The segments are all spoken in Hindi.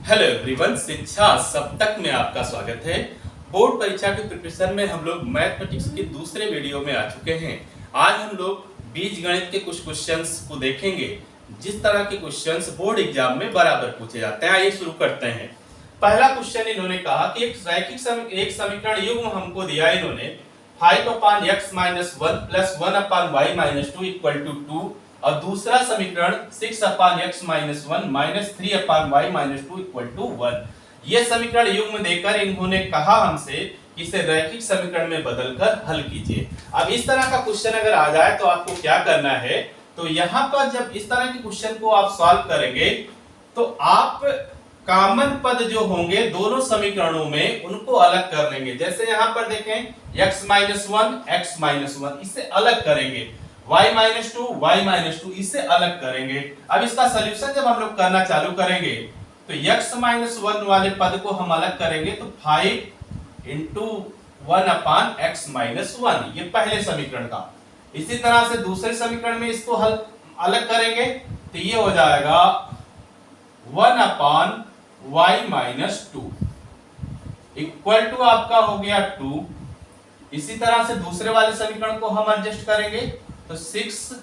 हेलो एवरीवन, शिक्षा सप्तक में आपका स्वागत है। बोर्ड परीक्षा के प्रिपरेशन में हम लोग मैथमेटिक्स के दूसरे वीडियो में आ चुके हैं। आज हम लोग बीजगणित के कुछ क्वेश्चंस को देखेंगे, जिस तरह के क्वेश्चंस बोर्ड एग्जाम में बराबर पूछे जाते हैं। आइए शुरू करते हैं। पहला क्वेश्चन इन्होंने कहा कि एक समीकरण युग्म हमको दिया इन्होंने 5/x-1 + 1/y-2 = 2 और दूसरा समीकरण 6/x-1 - 3/y-2 = 1। ये समीकरण युग्म देकर इन्होंने कहा हमसे कि इसे रैखिक समीकरण में बदलकर हल कीजिए। अब इस तरह का क्वेश्चन अगर आ जाए तो आपको क्या करना है, तो यहाँ पर जब इस तरह के क्वेश्चन को आप सॉल्व करेंगे तो आप कॉमन पद जो होंगे दोनों समीकरणों में उनको अलग कर लेंगे। जैसे यहाँ पर देखें x-1 x-1 इससे अलग करेंगे, y-2 y-2 इससे अलग करेंगे। अब इसका सलूशन जब हम लोग करना चालू करेंगे तो x-1 वाले पद को हम अलग करेंगे तो 5 × 1/x-1 ये पहले समीकरण का। इसी तरह से दूसरे समीकरण में इसको हल अलग करेंगे तो ये हो जाएगा 1/y-2 इक्वल टू आपका हो गया 2। इसी तरह से दूसरे वाले समीकरण को हम एडजस्ट करेंगे तो 6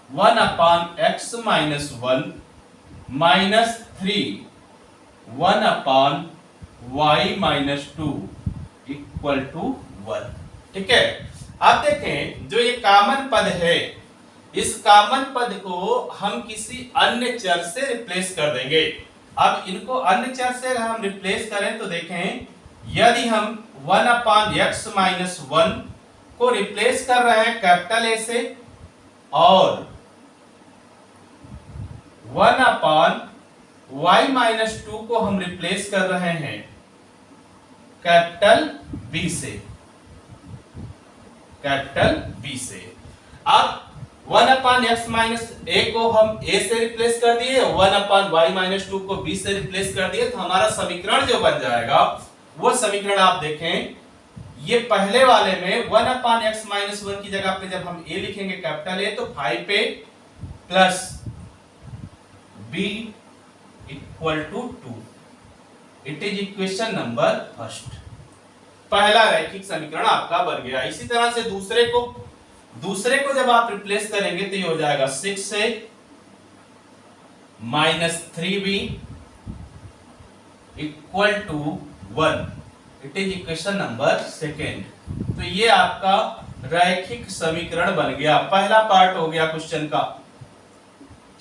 1/x-1 - 3 1/y-2 = 1। ठीक है। अब देखें जो ये कॉमन पद है, इस कॉमन पद को हम किसी अन्य चर से रिप्लेस कर देंगे। अब इनको अन्य चर से अगर हम रिप्लेस करें तो देखें, यदि हम 1/x-1 को रिप्लेस कर रहे हैं कैपिटल ए से और 1/y-2 को हम रिप्लेस कर रहे हैं कैपिटल बी से। अब 1/x-a को हम a से रिप्लेस कर दिए, 1/y-2 को b से रिप्लेस कर दिए, तो हमारा समीकरण जो बन जाएगा वो समीकरण आप देखें, ये पहले वाले में 1/x-1 की जगह पे जब हम a लिखेंगे कैपिटल A तो 5a plus b = 2। It is equation number first. पहला रैखिक समीकरण आपका बन गया। इसी तरह से दूसरे को जब आप रिप्लेस करेंगे तो ये हो जाएगा 6a - 3b = 1। It is equation number second. तो ये आपका रैखिक समीकरण बन गया। पहला पार्ट हो गया क्वेश्चन का।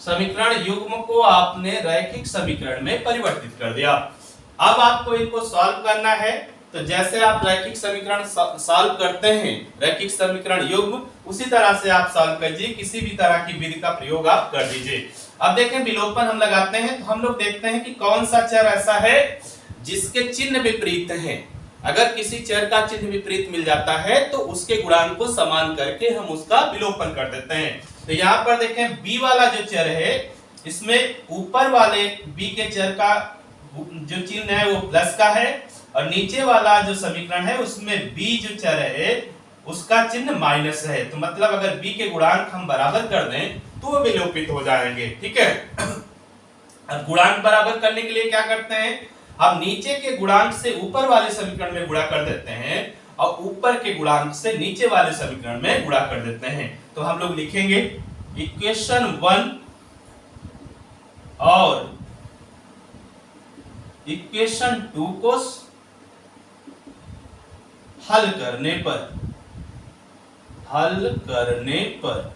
समीकरण युग्म को आपने रैखिक समीकरण में परिवर्तित कर दिया। अब आपको इनको सॉल्व करना है, तो जैसे आप रैखिक समीकरण सॉल्व करते हैं, रैखिक समीकरण युग्म, उसी तरह से आप सॉल्व कीजिए। किसी भी तरह की विधि का प्रयोग आप कर दीजिए। अब देखें विलोपन हम लगाते हैं तो हम लोग देखते हैं कि कौन सा चर ऐसा है जिसके चिन्ह विपरीत हैं। अगर किसी चर का चिन्ह विपरीत मिल जाता है तो उसके गुणांक को समान करके हम उसका विलोपन कर देते हैं। तो यहाँ पर देखें b वाला जो चर है, इसमें ऊपर वाले b के चर का जो चिन्ह है वो प्लस का है और नीचे वाला जो समीकरण है उसमें b जो चर है उसका चिन्ह माइनस है। तो मतलब अगर b के गुणांक हम बराबर कर दें तो वो विलोपित हो जाएंगे। ठीक है। अब गुणांक बराबर करने के लिए क्या करते हैं, अब नीचे के गुणांक से ऊपर वाले समीकरण में गुणा कर देते हैं और ऊपर के गुणांक से नीचे वाले समीकरण में गुणा कर देते हैं। तो हम लोग लिखेंगे इक्वेशन 1 और इक्वेशन 2 को हल करने पर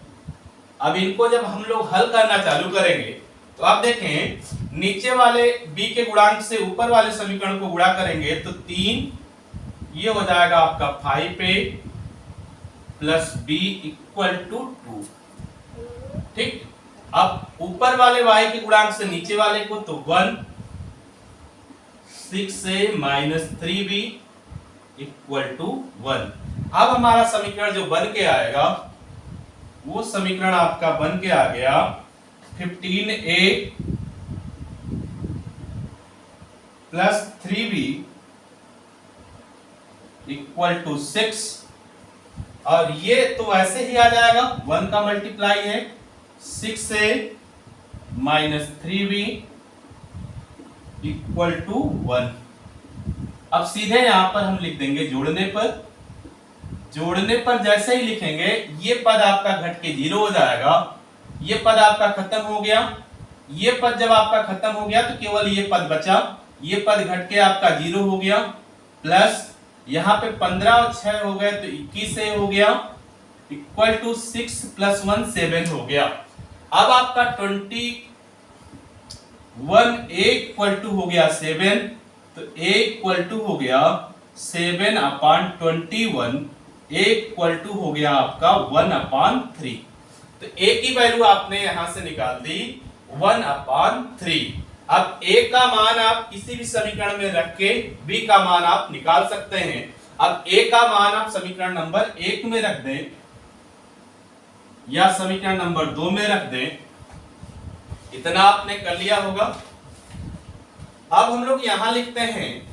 अब इनको जब हम लोग हल करना चालू करेंगे तो आप देखें नीचे वाले b के गुणांक से ऊपर वाले समीकरण को गुणा करेंगे तो 3, ये हो जाएगा आपका 5a प्लस b = 2। ठीक। अब ऊपर वाले y के गुणांक से नीचे वाले को तो 1, 6a - 3b = 1। अब हमारा समीकरण जो बन के आएगा वो समीकरण आपका बन के आ गया 15a प्लस 3b = 6 और ये तो ऐसे ही आ जाएगा, 1 का मल्टीप्लाई है 6a - 3b इक्वल टू 1। अब सीधे यहां पर हम लिख देंगे जोड़ने पर जैसे ही लिखेंगे ये पद आपका घट के 0 हो जाएगा, ये पद आपका खत्म हो गया। ये पद जब आपका खत्म हो गया तो केवल ये पद बचा, ये पद घट के आपका 0 हो गया, प्लस यहाँ पे 15 और 6 हो गए तो 21 से हो गया, इक्वल टू 6 + 1 7 हो गया। अब आपका 21 a इक्वल टू हो गया 7, तो a इक्वल टू हो गया 7/21, a इक्वल टू हो गया आपका 1/3। तो a की वैल्यू आपने यहां से निकाल दी 1/3। अब a का मान आप किसी भी समीकरण में रख के b का मान आप निकाल सकते हैं। अब a का मान आप समीकरण नंबर 1 में रख दें या समीकरण नंबर 2 में रख दें, इतना आपने कर लिया होगा। अब हम लोग यहां लिखते हैं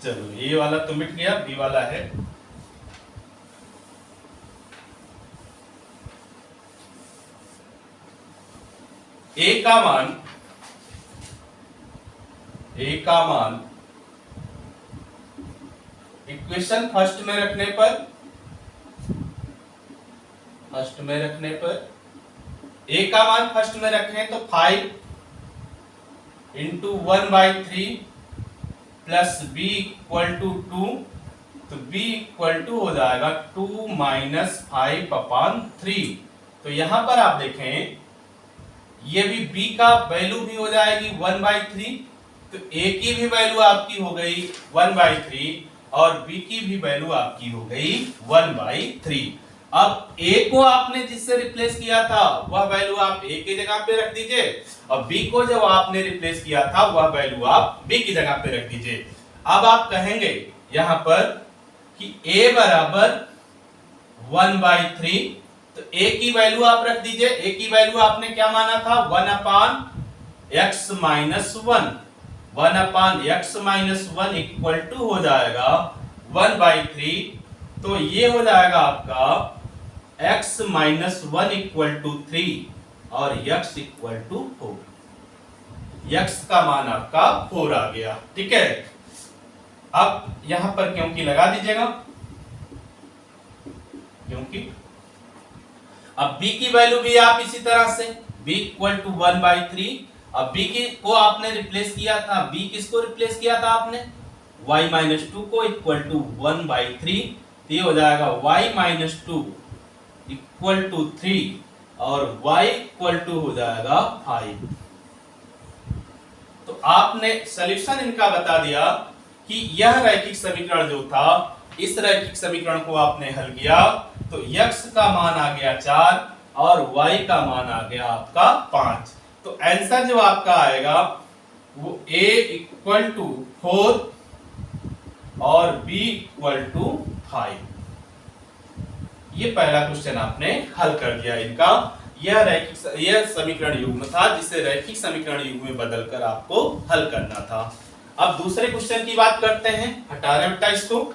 चलो ये वाला तो मिट गया, बी वाला है। ए का मान इक्वेशन फर्स्ट में रखने पर ए का मान फर्स्ट में रखें तो 5 × 1/3 प्लस b इक्वल टू 2, तो b इक्वल टू हो जाएगा 2 - 5/3। तो यहां पर आप देखें ये भी b का वैल्यू भी हो जाएगी 1/3, तो a की भी वैल्यू आपकी हो गई 1/3 और b की भी वैल्यू आपकी हो गई 1/3। अब a को आपने जिससे रिप्लेस किया था वह वैल्यू आप a की जगह पे रख दीजिए, और b को जब आपने रिप्लेस किया था वह वैल्यू आप b की जगह पे रख दीजिए। अब आप कहेंगे यहां पर कि a बराबर 1/3, तो a की वैल्यू आप रख दीजिए। a की वैल्यू आपने क्या माना था 1/x - 1 इक्वल टू हो जाएगा 1/3, तो ये हो जाएगा आपका x - 1 इक्वल टू 3 और x इक्वल टू 4। x का मान आपका 4 आ गया, ठीक है। अब यहां पर क्योंकि लगा दीजिएगा, क्योंकि अब b की वैल्यू भी आप इसी तरह से b इक्वल टू 1/3। अब b को आपने रिप्लेस किया था, b किसको रिप्लेस किया था आपने y - 2 को इक्वल टू 1/3, तो ये हो जाएगा y - 2 इक्वल टू 3 और y इक्वल टू हो जाएगा 5। तो आपने सॉल्यूशन इनका बता दिया कि यह रैखिक समीकरण जो था, इस रैखिक समीकरण को आपने हल किया तो x का मान आ गया 4 और y का मान आ गया आपका 5। तो आंसर जो आपका आएगा वो a इक्वल टू 4 और b इक्वल टू 5। ये पहला क्वेश्चन आपने हल कर दिया इनका। यह समीकरण युग्म था जिसे रैखिक समीकरण युग्म में बदलकर आपको हल करना था। अब दूसरे क्वेश्चन की बात करते हैं, हटा रहे बेटा इसको।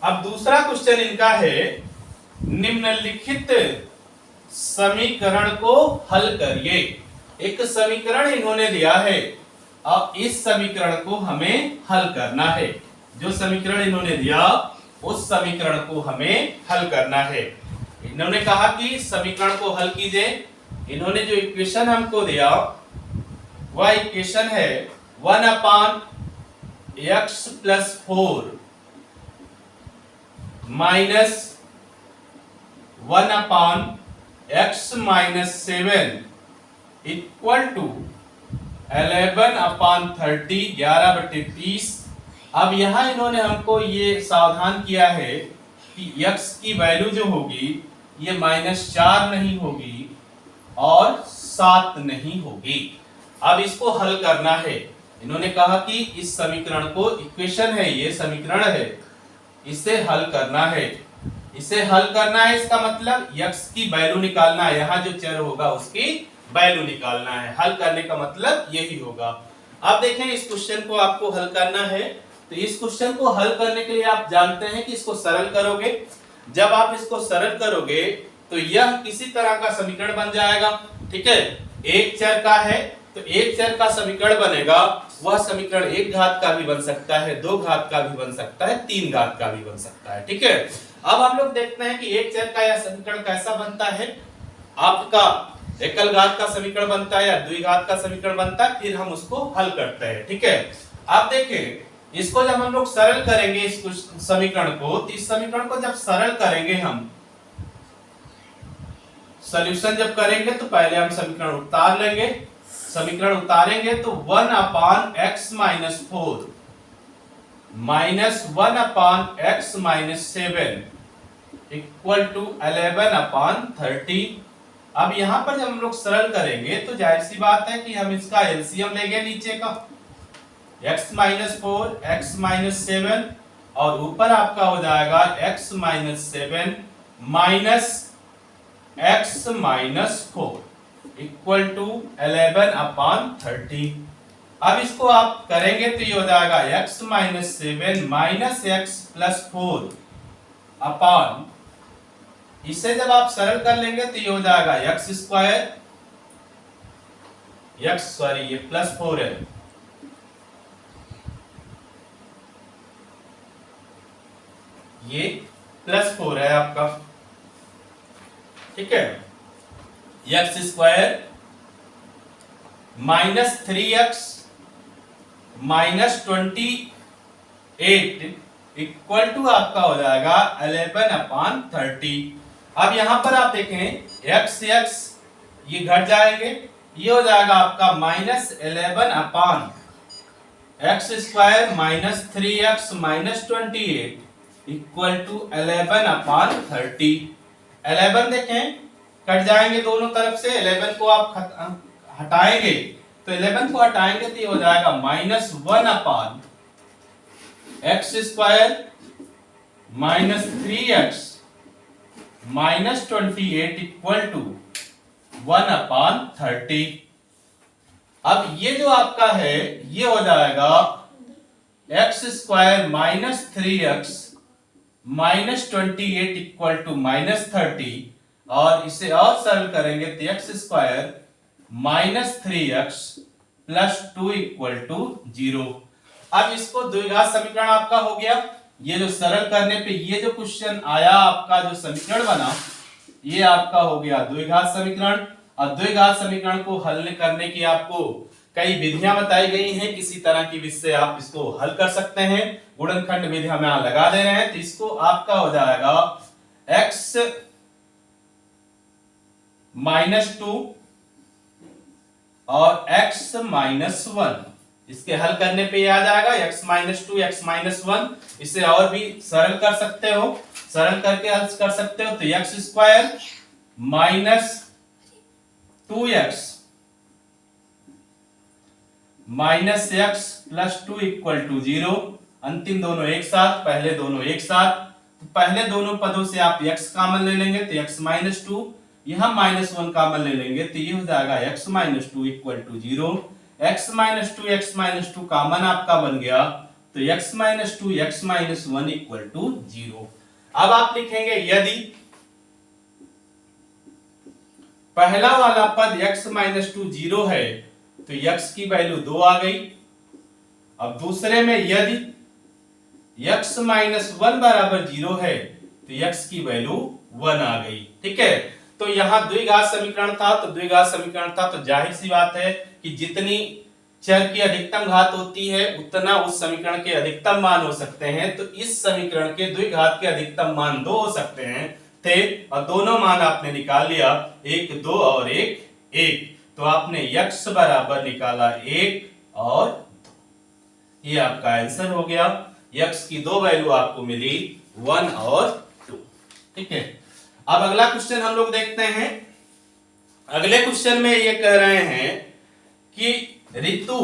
अब दूसरा क्वेश्चन इनका है निम्नलिखित समीकरण को हल करिए। एक समीकरण इन्होंने दिया है, अब इस समीकरण को हमें हल करना है। जो समीकरण इन्होंने दिया उस समीकरण को हमें हल करना है। इन्होंने कहा कि समीकरण को हल कीजिए। इन्होंने जो इक्वेशन हमको दिया वह इक्वेशन है 1/x + 4 minus 1/x - 7 equal to 11/30 11/30। अब यहां इन्होंने हमको ये सावधान किया है कि x की वैल्यू जो होगी ये -4 नहीं होगी और 7 नहीं होगी। अब इसको हल करना है। इन्होंने कहा कि इस समीकरण को, इक्वेशन है ये समीकरण है, इसे हल करना है। इसे हल करना है इसका मतलब x की वैल्यू निकालना है, यहाँ जो चर होगा उसकी वैल्यू निकालना है। हल करने का मतलब यही होगा। अब देखें इस क्वेश्चन को आपको हल करना है, तो इस क्वेश्चन को हल करने के लिए आप जानते हैं कि इसको सरल करोगे। जब आप इसको सरल करोगे तो यह किसी तरह का समीकरण बन जाएगा। ठीक है, एक चर का है तो एक चर का समीकरण बनेगा, वह समीकरण एक घात का भी बन सकता है, दो घात का भी बन सकता है, तीन घात का भी बन सकता है। ठीक है, अब हम लोग देखते हैं कि एक चर का यह समीकरण कैसा बनता है। आपका एकल घात का समीकरण बनता है या द्विघात का समीकरण बनता है, फिर हम उसको हल करते हैं। ठीक है, आप देखें इसको जब हम लोग सरल करेंगे इस समीकरण को, तो इस समीकरण को जब सरल करेंगे, हम सॉल्यूशन जब करेंगे तो पहले हम समीकरण उतार लेंगे। समीकरण उतारेंगे तो 1 upon x minus 4 minus 1 upon x minus 7 equal to 11 upon 30। अब यहां पर जब हम लोग सरल करेंगे तो जाहिर सी बात है कि हम इसका एलसीएम लेंगे नीचे का x माइनस 4 x माइनस 7 और ऊपर आपका हो जाएगा x minus 7 minus x minus 4 equal to 11 upon 30। अब इसको आप करेंगे तो ये हो जाएगा x minus 7 minus x plus 4 अपान, इसे जब आप सरल कर लेंगे तो ये हो जाएगा x स्क्वायर, ये प्लस 4 है, ये प्लस 4 है आपका। ठीक है, x square minus 3x minus 28 equal to आपका हो जाएगा 11 अपान 30। अब यहां पर आप देखें x ये घट जाएंगे, ये हो जाएगा आपका minus 11 upon x square minus 3x minus 28 equal to 11 upon 30। 11 देखें कट जाएंगे दोनों तरफ से, 11 को आप हटाएंगे तो 11 को हटाएंगे तो ये हो जाएगा minus 1 upon X square minus 3x minus 28 equal to 1 upon 30। अब ये जो आपका है ये हो जाएगा X square minus 3x minus 28 equal to minus 30 और इसे और सरल करेंगे तो X square minus 3x plus 2 equal to 0। अब इसको द्विघात समीकरण आपका हो गया। ये जो सरल करने पे ये जो क्वेश्चन आया आपका जो समीकरण बना ये आपका हो गया द्विघात समीकरण। और द्विघात समीकरण को हल करने की आपको कई विधियां बताई गई हैं, किसी तरह की विधि से आप इसको हल कर सकते हैं। गुणनखंड विधि हम यहां लगा दे रहे हैं तो इसको आपका हो जाएगा x माइनस 2 और x माइनस 1। इसके हल करने पे ये आ जाएगा x माइनस 2 x माइनस 1। इसे और भी सरल कर सकते हो, सरल करके हल कर सकते हो तो x square minus 2x minus x plus 2 equal to 0। अंतिम दोनों एक साथ, पहले दोनों एक साथ, तो पहले दोनों पदों से आप x कॉमन ले लेंगे तो x माइनस 2, यहां माइनस 1 कॉमन ले लेंगे तो ये हो जाएगा x minus 2 equal to 0। x minus 2 common आपका बन गया तो x minus 2 x minus 1 equal to 0। अब आप लिखेंगे यदि पहला वाला पद x माइनस 2 0 है तो x की वैल्यू 2 आ गई। अब दूसरे में यदि x माइनस 1 बराबर 0 है तो x की वैल्यू 1 आ गई। ठीक है, तो यहां द्विघात समीकरण था तो द्विघात समीकरण था तो जाहिर सी बात है कि जितनी चर की अधिकतम घात होती है उतना उस समीकरण के अधिकतम मान हो सकते हैं। तो इस समीकरण के द्विघात के अधिकतम मान 2 हो सकते हैं थे और दोनों मान आपने निकाल लिया, एक 2 और एक 1। तो आपने x बराबर निकाला 1 और 2। ये आपका आंसर हो गया। x की दो वैल्यू आपको मिली 1 और 2। ठीक है, अब अगला क्वेश्चन हम लोग देखते हैं। अगले क्वेश्चन में ये कह रहे हैं कि ऋतु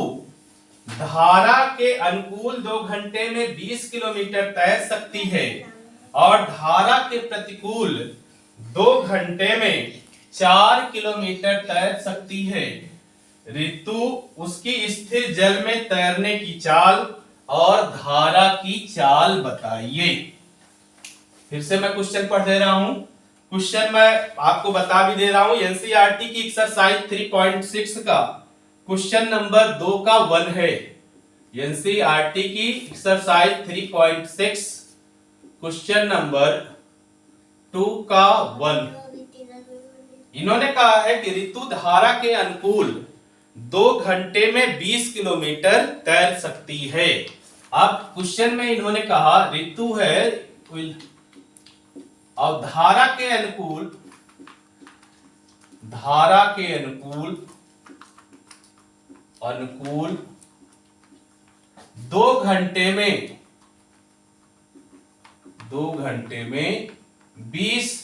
धारा के अनुकूल 2 घंटे में 20 किलोमीटर तैर सकती है और धारा के प्रतिकूल 2 घंटे में 4 किलोमीटर तैर सकती है। ऋतु उसकी स्थिर जल में तैरने की चाल और धारा की चाल बताइए। फिर से मैं क्वेश्चन पढ़ दे रहा हूं। क्वेश्चन मैं आपको बता भी दे रहा हूं, एनसीईआरटी की एक्सरसाइज 3.6 का क्वेश्चन नंबर 2 का 1 है। एनसीईआरटी की एक्सरसाइज 3.6 क्वेश्चन नंबर 2 का 1। इन्होंने कहा है कि ऋतु धारा के अनुकूल 2 घंटे में 20 किलोमीटर तैर सकती है। अब क्वेश्चन में इन्होंने कहा ऋतु है और धारा के अनुकूल 2 घंटे में 20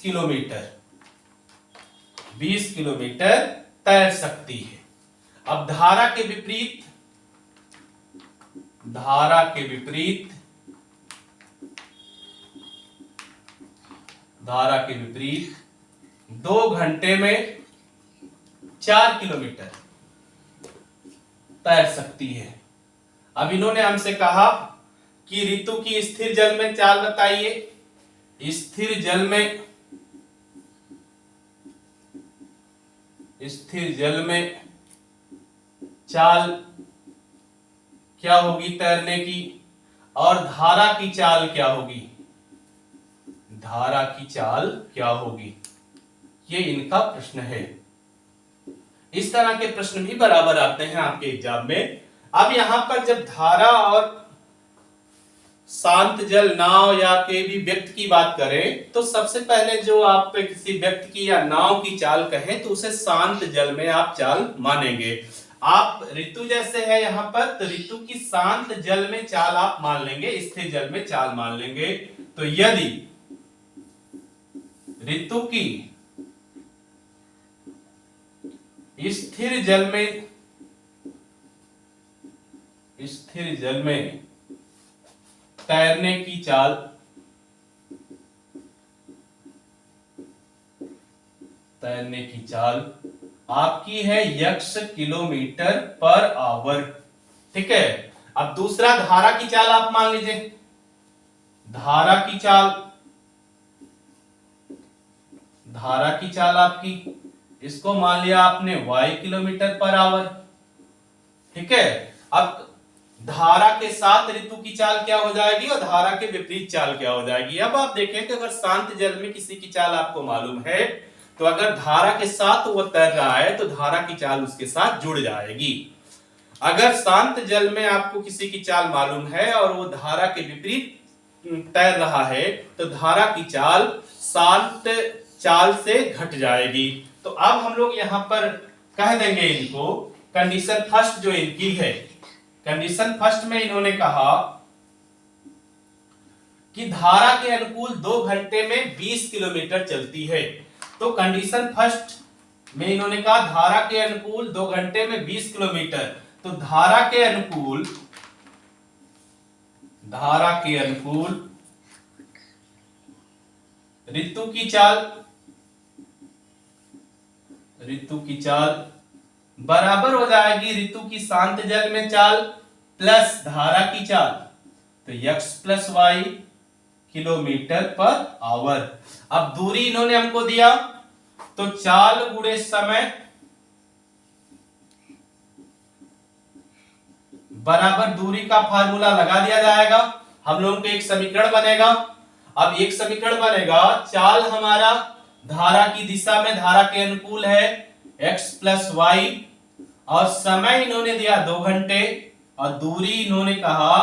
किलोमीटर तैर सकती है। अब धारा के विपरीत 2 घंटे में 4 किलोमीटर तैर सकती है। अब इन्होंने हमसे कहा कि ऋतु की स्थिर जल में चाल बताइए। स्थिर जल में चाल क्या होगी तैरने की, और धारा की चाल क्या होगी, ये इनका प्रश्न है। इस तरह के प्रश्न भी बराबर आते हैं आपके एग्जाम में। अब यहां पर जब धारा और शांत जल नाव या के भी व्यक्ति की बात करें तो सबसे पहले जो आप किसी व्यक्ति की या नाव की चाल कहें तो उसे शांत जल में आप चाल मानेंगे। आप ऋतु जैसे है यहाँ पर, तो ऋतु की शांत जल में चाल आप मान लेंगे, स्थिर जल में चाल मान लेंगे। तो यदि ऋतु की स्थिर जल में तैरने की चाल आपकी है x किलोमीटर पर आवर। ठीक है। अब दूसरा धारा की चाल आप मान लीजिए। धारा की चाल आपकी, इसको मान लिया आपने y किलोमीटर पर आवर। ठीक है। अब धारा के साथ ऋतु की चाल क्या हो जाएगी और धारा के विपरीत चाल क्या हो जाएगी। अब आप देखें कि अगर शांत जल में किसी की चाल आपको मालूम है तो अगर धारा के साथ वो तैर रहा है तो धारा की चाल उसके साथ जुड़ जाएगी। अगर शांत जल में आपको किसी की चाल मालूम है और वो धारा के विपरीत तैर रहा है तो धारा की चाल शांत चाल से घट जाएगी। तो अब हम लोग यहां पर कह देंगे इनको कंडीशन फर्स्ट जो इनकी है, कंडीशन फर्स्ट में इन्होंने कहा कि धारा के अनुकूल 2 घंटे में 20 किलोमीटर चलती है। तो कंडीशन फर्स्ट में इन्होंने कहा धारा के अनुकूल 2 घंटे में 20 किलोमीटर। तो धारा के अनुकूल ऋतु की चाल बराबर हो जाएगी ऋतु की शांत जल में चाल प्लस धारा की चाल। तो x plus Y kilometre per hour. अब दूरी इन्होंने हमको दिया तो चाल गुणे समय बराबर दूरी का फार्मूला लगा दिया जाएगा। हम लोगों को एक समीकरण बनेगा। अब एक समीकरण बनेगा, चाल हमारा धारा की दिशा में धारा के अनुकूल है x प्लस वाई, और समय इन्होंने दिया 2 घंटे, और दूरी इन्होंने कहा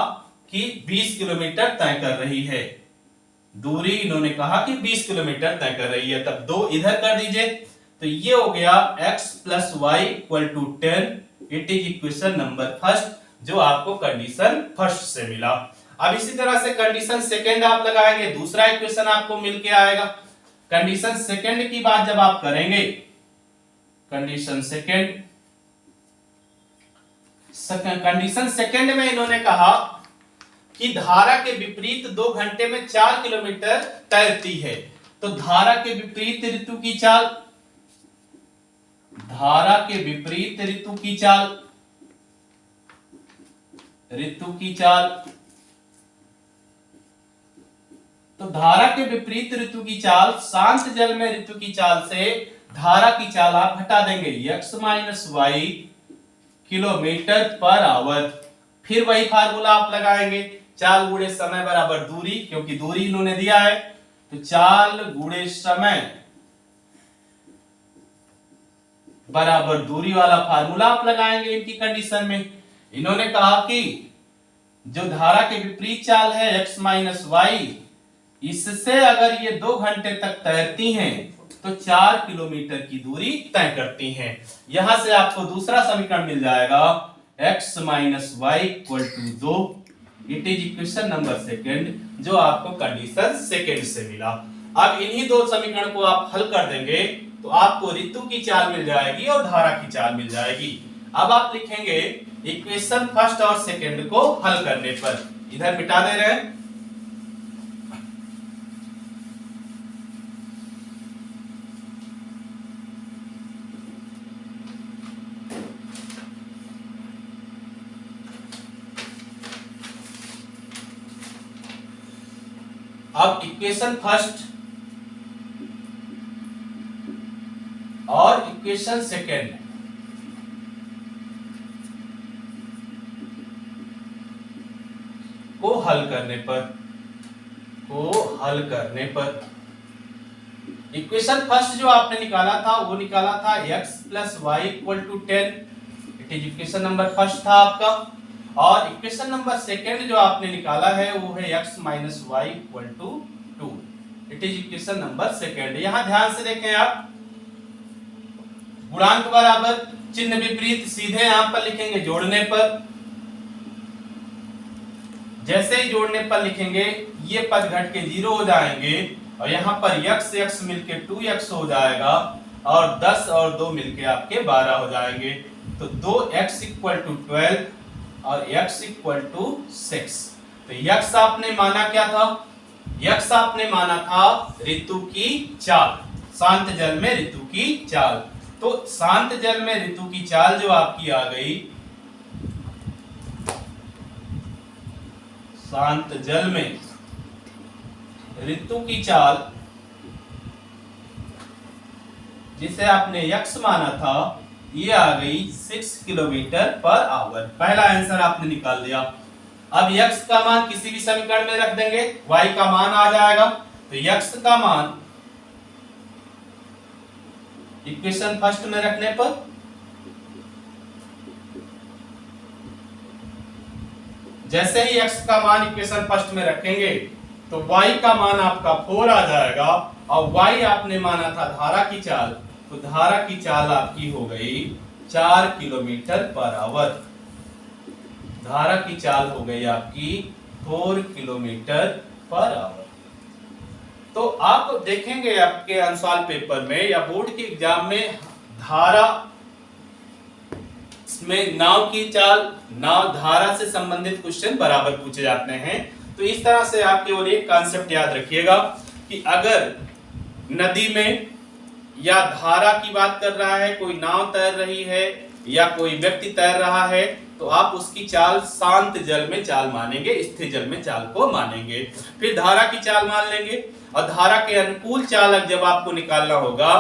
कि 20 किलोमीटर तय कर रही है। दूरी इन्होंने कहा कि 20 किलोमीटर तय कर रही है। तब 2 इधर कर दीजिए तो ये हो गया x plus Y equal to 10। It is equation number first जो आपको कंडीशन फर्स्ट से मिला। अब इसी तरह से कंडीशन सेकंड आप लगाएंगे, दूसरा इक्वेशन आपको मिल के आएगा। कंडीशन सेकंड की बात जब आप करेंगे, कंडीशन सेकंड में इन्होंने कहा कि धारा के विपरीत 2 घंटे में 4 किलोमीटर तैरती है। तो धारा के विपरीत ऋतु की चाल, धारा के विपरीत ऋतु की चाल तो धारा के विपरीत ऋतु की चाल, शांत जल में ऋतु की चाल से धारा की चाल आप घटा देंगे, x minus Y kilometre per hour. फिर वही फार्मूला आप लगाएंगे, चाल गुणे समय बराबर दूरी, क्योंकि दूरी इन्होंने दिया है, तो चाल गुणे समय बराबर दूरी वाला फार्मूला आप लगाएंगे इनकी कंडीशन में। इन्होंने कहा कि जो धारा के विपरीत चाल है x माइनस वाई, इससे अगर ये 2 घंटे तक तैरती हैं तो 4 किलोमीटर की दूरी तय करती हैं। यहां से आपको दूसरा समीकरण मिल जाएगा, x minus Y equal to 2। It is equation number second, जो आपको कंडीशन सेकेंड से मिला। अब इन्हीं दो समीकरण को आप हल कर देंगे तो आपको ऋतु की चाल मिल जाएगी और धारा की चाल मिल जाएगी। अब आप लिखेंगे इक्वेशन फर्स्ट और सेकेंड को हल करने पर, इधर मिटा दे रहे हैं। अब इक्वेशन फर्स्ट और इक्वेशन सेकेंड को हल करने पर इक्वेशन फर्स्ट जो आपने निकाला था वो निकाला था x plus Y equal to 10। It is equation number first था आपका। और इक्वेशन नंबर सेकेंड जो आपने निकाला है वो है x minus Y equal to 2। It is equation number second. यहां ध्यान से देखें आप, गुणांक बराबर चिन्ह विपरीत सीधे यहां पर लिखेंगे जोड़ने पर। जैसे ही जोड़ने पर लिखेंगे ये पद घट के 0 हो जाएंगे और यहाँ पर x मिलके 2x हो जाएगा और 10 और 2 मिलके आपके 12 हो जाएंगे। तो 2x इक्वल टू 12 और x इक्वल टू 6। तो x आपने माना क्या था? x आपने माना था ऋतु की चाल, शांत जल में ऋतु की चाल। तो शांत जल में ऋतु की चाल जो आपकी आ गई, शांत जल में ऋतु की चाल जिसे आपने x माना था, ये आ गई 6 किलोमीटर पर आवर। पहला आंसर आपने निकाल दिया। अब x का मान किसी भी समीकरण में रख देंगे, y का मान आ जाएगा। तो x का मान इक्वेशन फर्स्ट में रखने पर जैसे ही x का मान इक्वेशन फर्स्ट में रखेंगे तो y का मान आपका 4 आ जाएगा और y आपने माना था धारा की चाल, तो धारा की चाल आपकी हो गई 4 किलोमीटर पर आवर। धारा की चाल हो गई आपकी 4 किलोमीटर पर आवर। तो आप देखेंगे आपके आंसर पेपर में या बोर्ड के एग्जाम में धारा में नाव की चाल, नाव धारा से संबंधित क्वेश्चन बराबर पूछे जाते हैं। तो इस तरह से आप केवल एक कॉन्सेप्ट याद रखिएगा कि अगर नदी में या धारा की बात कर रहा है, कोई नाव तैर रही है या कोई व्यक्ति तैर रहा है, तो आप उसकी चाल शांत जल में चाल मानेंगे, स्थिर जल में चाल को मानेंगे। फिर धारा की चाल मान लेंगे और धारा के अनुकूल चालक जब आपको निकालना होगा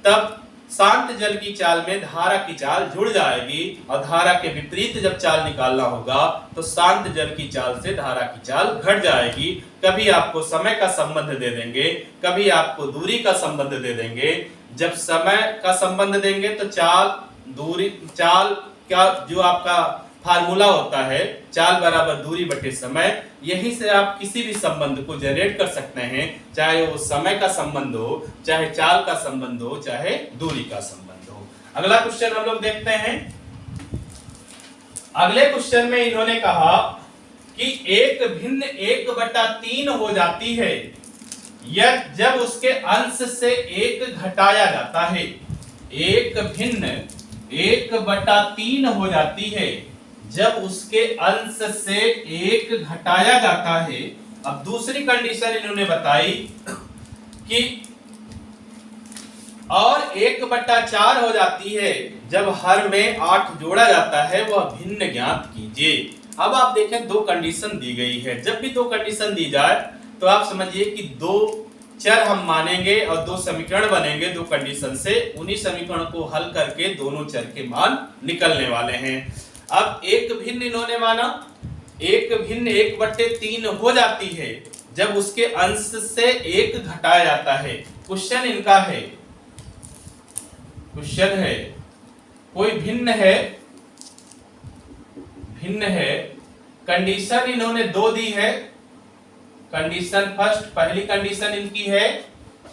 तब शांत जल की चाल में धारा की चाल जुड़ जाएगी और धारा के विपरीत जब चाल निकालना होगा तो शांत जल की चाल से धारा की चाल घट जाएगी। कभी आपको समय का संबंध दे देंगे, कभी आपको दूरी का संबंध दे देंगे। जब समय का संबंध देंगे तो चाल का जो आपका फार्मूला होता है, चाल बराबर दूरी बटे समय, यही से आप किसी भी संबंध को जनरेट कर सकते हैं, चाहे वो समय का संबंध हो, चाहे चाल का संबंध हो, चाहे दूरी का संबंध हो। अगला क्वेश्चन हम लोग देखते हैं। अगले क्वेश्चन में इन्होंने कहा कि एक भिन्न 1/3 हो जाती है यह जब उसके अंश से 1 घटाया जाता है। एक भिन्न 1/3 हो जाती है जब उसके अंश से 1 घटाया जाता है। अब दूसरी कंडीशन इन्होंने बताई कि और 1/4 हो जाती है जब हर में 8 जोड़ा जाता है, वह भिन्न ज्ञात कीजिए। अब आप देखें दो कंडीशन दी गई है। जब भी दो कंडीशन दी जाए तो आप समझिए कि दो चर हम मानेंगे और दो समीकरण बनेंगे दो कंडीशन से, उन्हीं समीकरण को हल करके दोनों चर के मान निकलने वाले हैं। अब एक भिन्न इन्होंने माना, एक भिन्न 1/3 हो जाती है जब उसके अंश से 1 घटाया जाता है। क्वेश्चन इनका है, क्वेश्चन है कोई भिन्न है, भिन्न है, कंडीशन इन्होंने दो दी है। कंडीशन फर्स्ट, पहली कंडीशन इनकी है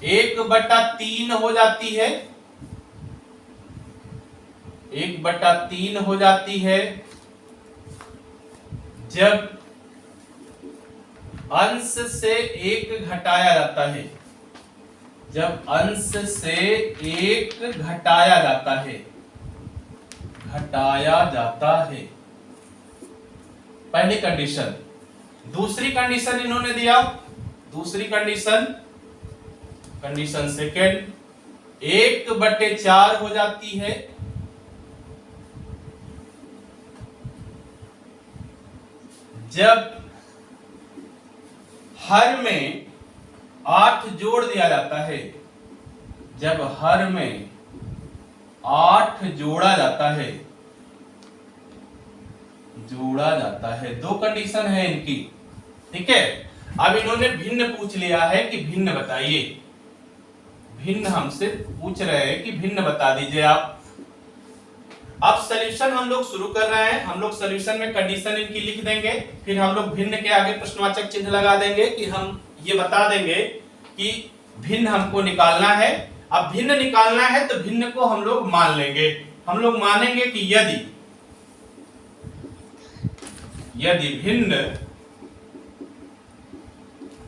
1/3 हो जाती है, 1/3 हो जाती है जब अंश से 1 घटाया जाता है, जब अंश से 1 घटाया जाता है, घटाया जाता है, पहली कंडीशन। दूसरी कंडीशन इन्होंने दिया, दूसरी कंडीशन, कंडीशन सेकेंड 1/4 हो जाती है जब हर में 8 जोड़ दिया जाता है, जब हर में 8 जोड़ा जाता है, जोड़ा जाता है। दो कंडीशन है इनकी, ठीक है। अब इन्होंने भिन्न पूछ लिया है कि भिन्न बताइए, भिन्न हमसे पूछ रहे हैं कि भिन्न बता दीजिए आप। अब सॉल्यूशन हम लोग शुरू कर रहे हैं। हम लोग सॉल्यूशन में कंडीशन इनकी लिख देंगे, फिर हम लोग भिन्न के आगे प्रश्नवाचक चिन्ह लगा देंगे कि हम ये बता देंगे कि भिन्न हमको निकालना है। अब भिन्न निकालना है तो भिन्न को हम लोग मान लेंगे। हम लोग मानेंगे कि यदि भिन्न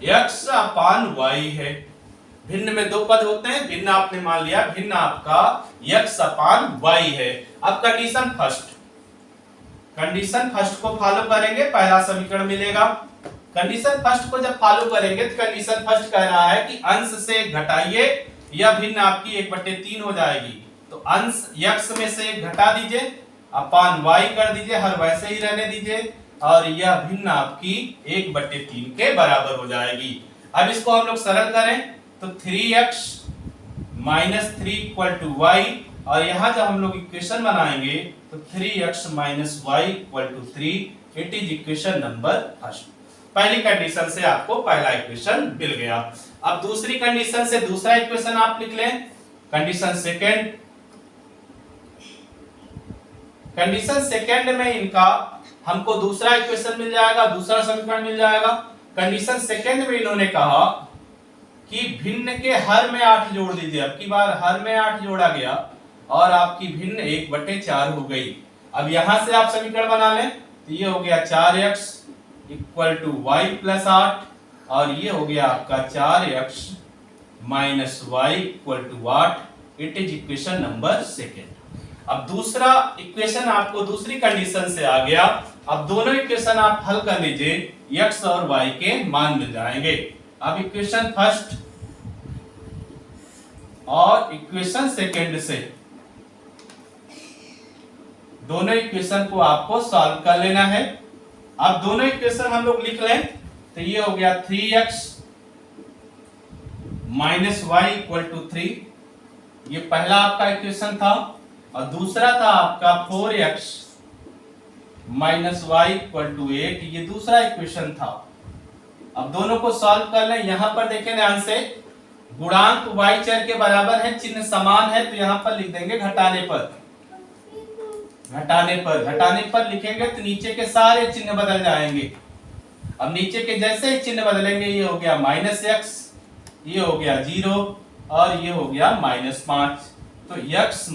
x/y है, भिन्न में दो पद होते हैं, भिन्न आपने मान लिया, भिन्न आपका x/y है। अब कंडीशन फर्स्ट, कंडीशन फर्स्ट को फॉलो करेंगे, पहला समीकरण मिलेगा। कंडीशन फर्स्ट को जब फॉलो करेंगे तो कंडीशन फर्स्ट कह रहा है कि अंश से घटाइए, यह भिन्न आपकी 1/3 हो जाएगी। तो अंश x में से 1 घटा दीजिए, अपान y कर दीजिए, हर वैसे ही रहने दीजिए, और यह भिन्न आपकी 1/3 के बराबर हो जाएगी। अब इसको हम लोग सरल करें तो 3x - 3 = y, और यहां जब हम लोग इक्वेशन बनाएंगे तो 3x - y = 3। It is equation number first. पहली कंडीशन से आपको पहला इक्वेशन मिल गया। अब दूसरी कंडीशन से दूसरा इक्वेशन आप लिख लें। कंडीशन सेकेंड, कंडीशन सेकेंड में इनका हमको दूसरा इक्वेशन मिल जाएगा, दूसरा समीकरण मिल जाएगा। कंडीशन सेकेंड में इन्होंने कहा कि भिन्न के हर में 8 जोड़ दीजिए। अब की बार हर में 8 जोड़ा गया और आपकी भिन्न 1/4 हो गई। अब यहां से आप समीकरण बना लें तो ये हो गया 4x = y + 8, और ये हो गया आपका 4x - y = 8। It is equation number second. अब दूसरा इक्वेशन आपको दूसरी कंडीशन से आ गया। अब दोनों इक्वेशन आप हल कर लीजिए, x और y के मान मिल जाएंगे। अब इक्वेशन फर्स्ट और इक्वेशन सेकेंड से दोनों इक्वेशन को आपको सॉल्व कर लेना है। अब दोनों इक्वेशन हम लोग लिख लें तो ये हो गया 3x - y = 3, ये पहला आपका इक्वेशन था, और दूसरा था आपका 4x - y = 8, ये दूसरा इक्वेशन था। अब दोनों को सॉल्व कर लें। यहां पर देखें ध्यान से, गुणांक y चर के बराबर है, चिन्ह समान है, तो यहां पर लिख देंगे घटाने पर, घटाने पर, घटाने पर लिखेंगे तो नीचे के सारे चिन्ह बदल जाएंगे। अब नीचे के जैसे ही चिन्ह बदलेंगे, ये हो गया -x, ये हो गया 0, और ये हो गया -5। तो x -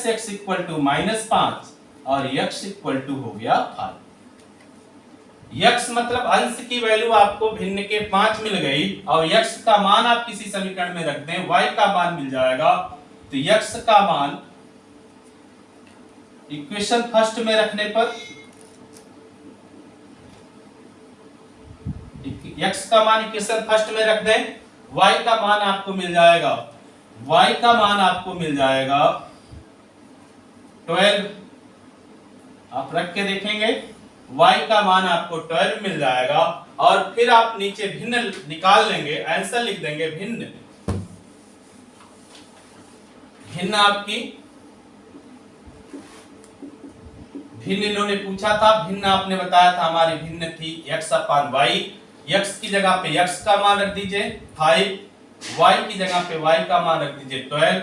x = -5 और x = हो गया 5। x मतलब अंश की वैल्यू आपको भिन्न के 5 मिल गई, और x का मान आप किसी समीकरण में रख दें, y का मान मिल जाएगा। तो x का मान इक्वेशन फर्स्ट में रखने पर, x का मान इक्वेशन फर्स्ट में रख दें, y का मान आपको मिल जाएगा, y का मान आपको मिल जाएगा 12। आप रख के देखेंगे y का मान आपको 12 मिल जाएगा और फिर आप नीचे भिन्न निकाल लेंगे, आंसर लिख देंगे भिन्न। भिन्न आपकी भिन्न इन्होंने पूछा था, भिन्न आपने बताया था हमारी भिन्न थी x अपान y। x की जगह पे x का मान रख दीजिए 5, y की जगह पे y का मान रख दीजिए 12,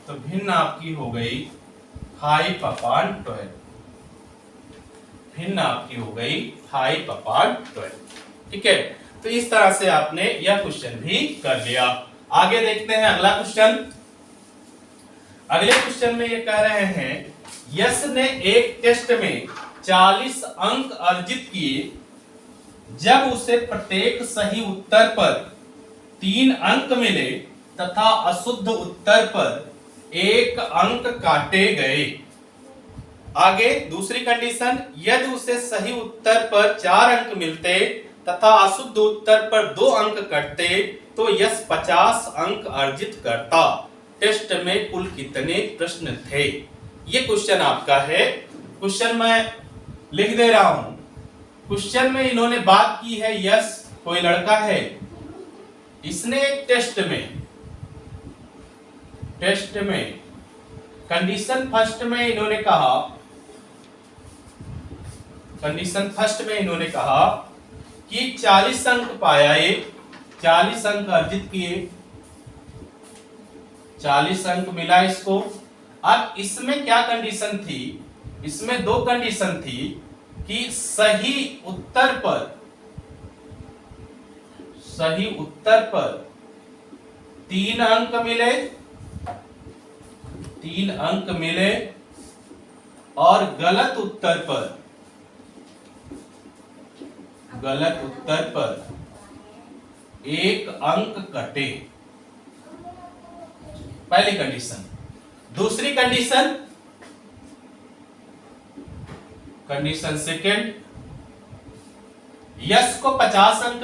तो भिन्न आपकी हो गई 5 अपान 12। भिन्न आपकी हो गई 5 अपान 12। ठीक है, तो इस तरह से आपने यह क्वेश्चन भी कर लिया। आगे देखते हैं अगला क्वेश्चन। अगले क्वेश्चन में ये कह रहे हैं यश ने एक टेस्ट में 40 अंक अर्जित किए जब उसे प्रत्येक सही उत्तर पर 3 अंक मिले तथा अशुद्ध उत्तर पर 1 अंक काटे गए। आगे दूसरी कंडीशन, यदि उसे सही उत्तर पर 4 अंक मिलते तथा अशुद्ध उत्तर पर 2 अंक कटते तो यश 50 अंक अर्जित करता। टेस्ट में कुल कितने प्रश्न थे? ये क्वेश्चन आपका है। क्वेश्चन मैं लिख दे रहा हूं। क्वेश्चन में इन्होंने बात की है, यश कोई लड़का है, इसने एक टेस्ट में कंडीशन फर्स्ट में इन्होंने कहा कि 40 अंक पाया, ये 40 अंक अर्जित किए, 40 अंक मिला इसको। अब इसमें क्या कंडीशन थी? इसमें 2 कंडीशन थी कि सही उत्तर पर 3 अंक मिले और गलत उत्तर पर 1 अंक कटे। पहली कंडीशन। दूसरी कंडीशन सेकेंड, यश को 50 अंक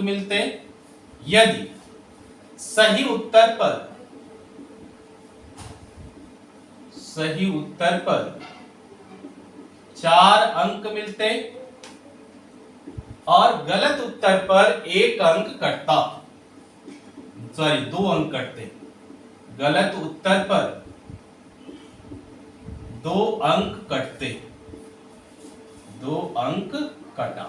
मिलते यदि सही उत्तर पर 4 अंक मिलते और गलत उत्तर पर 1 अंक कटता, 2 अंक कटते। गलत उत्तर पर 2 अंक कटते, 2 अंक कटा।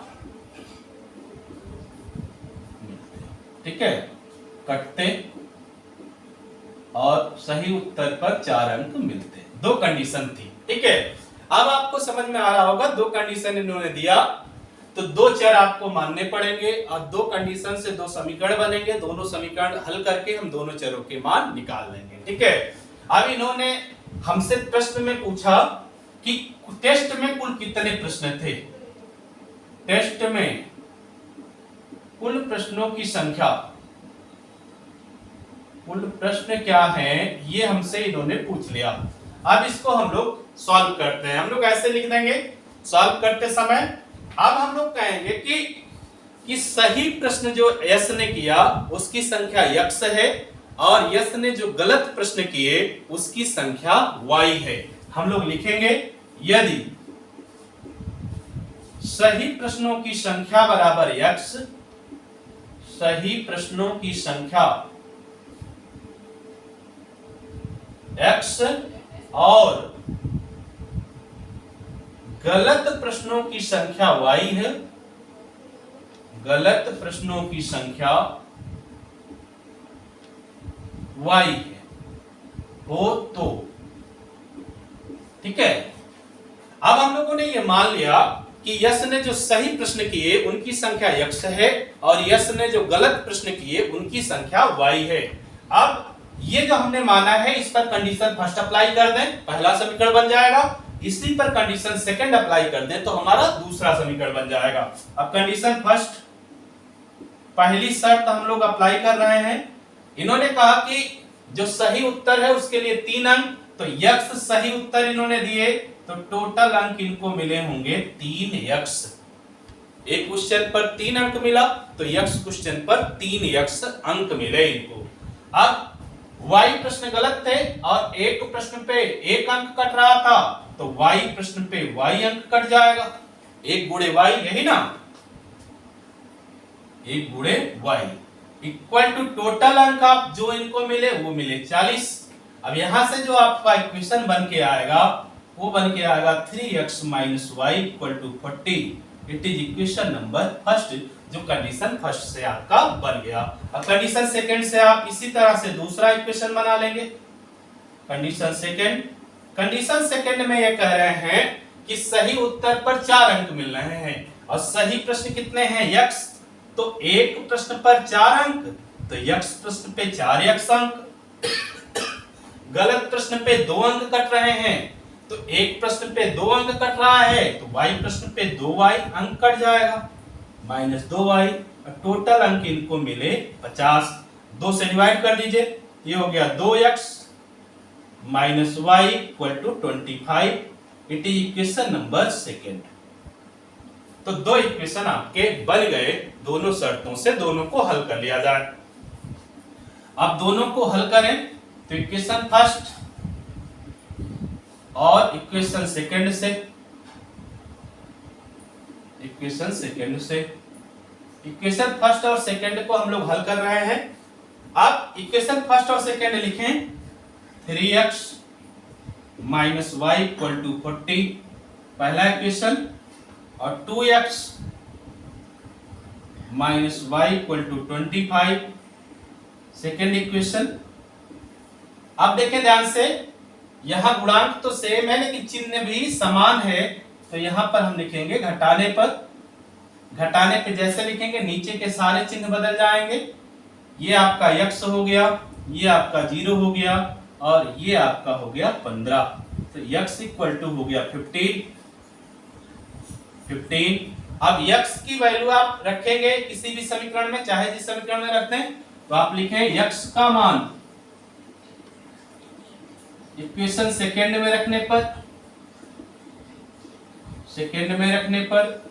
ठीक है, कटते और सही उत्तर पर 4 अंक मिलते। 2 कंडीशन थी। ठीक है, अब आपको समझ में आ रहा होगा, 2 कंडीशन इन्होंने दिया तो 2 चर आपको मानने पड़ेंगे और 2 कंडीशन से 2 समीकरण बनेंगे। दोनों समीकरण हल करके हम दोनों चरों के मान निकाल लेंगे। ठीक है, अब इन्होंने हमसे प्रश्न में पूछा कि टेस्ट में कुल कितने प्रश्न थे। टेस्ट में कुल प्रश्नों की संख्या, कुल प्रश्न क्या है ये हमसे इन्होंने पूछ लिया। अब इसको हम लोग सॉल्व करते हैं। हम लोग ऐसे लिख देंगे सॉल्व करते समय। अब हम लोग कहेंगे कि सही प्रश्न जो यश ने किया उसकी संख्या x है और यश ने जो गलत प्रश्न किए उसकी संख्या y है। हम लोग लिखेंगे यदि सही प्रश्नों की संख्या बराबर x, सही प्रश्नों की संख्या x और गलत प्रश्नों की संख्या y है, गलत प्रश्नों की संख्या y है हो तो ठीक है। अब हम लोगों ने ये मान लिया कि यश ने जो सही प्रश्न किए उनकी संख्या x है और यश ने जो गलत प्रश्न किए उनकी संख्या y है। अब ये जो हमने माना है इस पर कंडीशन फर्स्ट अप्लाई कर दें, पहला समीकरण बन जाएगा। इसी पर कंडीशन सेकंड अप्लाई कर दें तो हमारा दूसरा समीकरण बन जाएगा। अब कंडीशन फर्स्ट, पहली शर्त हम लोग अप्लाई कर रहे हैं। इन्होंने कहा कि जो सही उत्तर है उसके लिए 3 अंक, तो x सही उत्तर इन्होंने दिए तो टोटल अंक इनको मिले होंगे 3x। एक क्वेश्चन पर 3 अंक मिला तो x क्वेश्चन पर 3x अंक मिले इनको। अब y प्रश्न गलत थे और एक प्रश्न पे 1 अंक कट रहा था तो y प्रश्न पे y अंक कट जाएगा, एक गुणे y, यही ना, एक गुणे y इक्वल टू टोटल अंक आप जो इनको मिले वो मिले 40। अब यहां से जो आपका इक्वेशन बन के आएगा वो बन के आएगा 3x - y = 40। It is equation number first, जो कंडीशन फर्स्ट से आपका बन गया। अब कंडीशन सेकंड से आप इसी तरह से दूसरा इक्वेशन बना लेंगे। कंडीशन सेकंड में ये कह रहे हैं कि सही उत्तर पर 4 अंक मिल रहे हैं और सही प्रश्न कितने हैं, x, तो एक प्रश्न पर 4 अंक, तो x प्रश्न पे 4x अंक। गलत प्रश्न पे 2 अंक कट रहे हैं, तो एक प्रश्न पे 2 अंक कट रहा है, तो y प्रश्न पे 2y अंक कट जाएगा, -2y, और टोटल अंक इनको मिले 50। 2 से डिवाइड कर दीजिए, ये हो गया 2x - y = 25। It is equation number second. तो 2 इक्वेशन आपके बन गए, दोनों शर्तों से दोनों को हल कर लिया जाए। अब दोनों को हल करें तो इक्वेशन फर्स्ट और इक्वेशन सेकंड से, इक्वेशन फर्स्ट और सेकंड को हम लोग हल कर रहे हैं। अब इक्वेशन फर्स्ट और सेकंड लिखें, 3x - y = 40 पहला इक्वेशन, और 2x - y = 25 सेकेंड इक्वेशन। अब देखें ध्यान से, यहां गुणांक तो सेम है लेकिन चिन्ह भी समान है, तो यहां पर हम लिखेंगे घटाने पे जैसे लिखेंगे नीचे के सारे चिन्ह बदल जाएंगे। ये आपका x हो गया, ये आपका 0 हो गया और ये आपका हो गया 15, तो x = हो गया 15। अब x की वैल्यू आप रखेंगे किसी भी समीकरण में, चाहे जिस समीकरण में रखते हैं, तो आप लिखें x का मान इक्वेशन सेकंड में रखने पर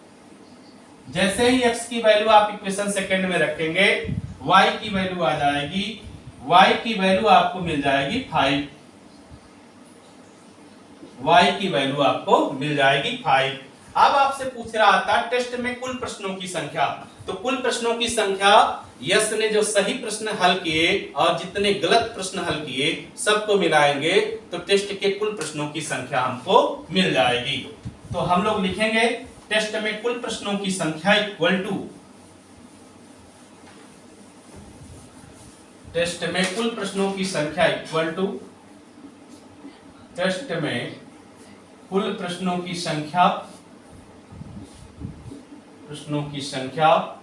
जैसे ही x की वैल्यू आप इक्वेशन सेकंड में रखेंगे, y की वैल्यू आ जाएगी, y की वैल्यू आपको मिल जाएगी 5, y की वैल्यू आपको मिल जाएगी 5। अब आपसे पूछ रहा था टेस्ट में कुल प्रश्नों की संख्या, तो कुल प्रश्नों की संख्या यस ने जो सही प्रश्न हल किए और जितने गलत प्रश्न हल किए सबको मिलाएंगे तो टेस्ट के कुल प्रश्नों की संख्या हमको मिल जाएगी। तो हम लोग लिखेंगे टेस्ट में कुल प्रश्नों की संख्या इक्वल टू, टेस्ट में कुल प्रश्नों की संख्या इक्वल टू, टेस्ट में कुल प्रश्नों की संख्या,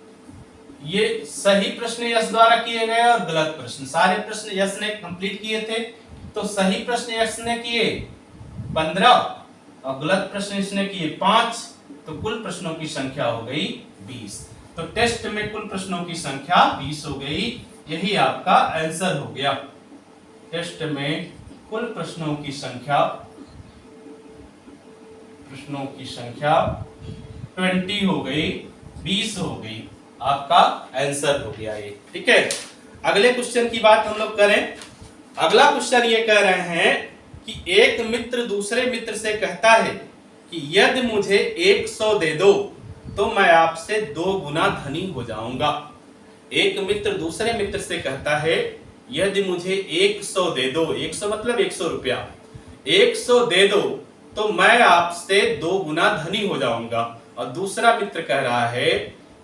ये सही प्रश्न यश द्वारा किए गए और गलत प्रश्न, सारे प्रश्न यश ने कंप्लीट किए थे, तो सही प्रश्न यश ने किए 15 और गलत प्रश्न इसने किए 5, तो कुल प्रश्नों की संख्या हो गई 20। तो टेस्ट में कुल प्रश्नों की संख्या 20 हो गई, यही आपका आंसर हो गया। टेस्ट में कुल प्रश्नों की संख्या 20 हो गई, 20 हो गई, आपका आंसर हो गया ये। ठीक है, अगले क्वेश्चन की बात हम लोग करें। अगला क्वेश्चन ये कह रहे हैं कि एक मित्र दूसरे मित्र से कहता है कि यदि मुझे 100 दे दो तो मैं आपसे 2 गुना धनी हो जाऊंगा। एक मित्र दूसरे मित्र से कहता है यदि मुझे 100 दे दो, 100 मतलब 100 रुपया, 100 दे दो तो मैं आपसे 2 गुना धनी हो जाऊंगा। और दूसरा मित्र कह रहा है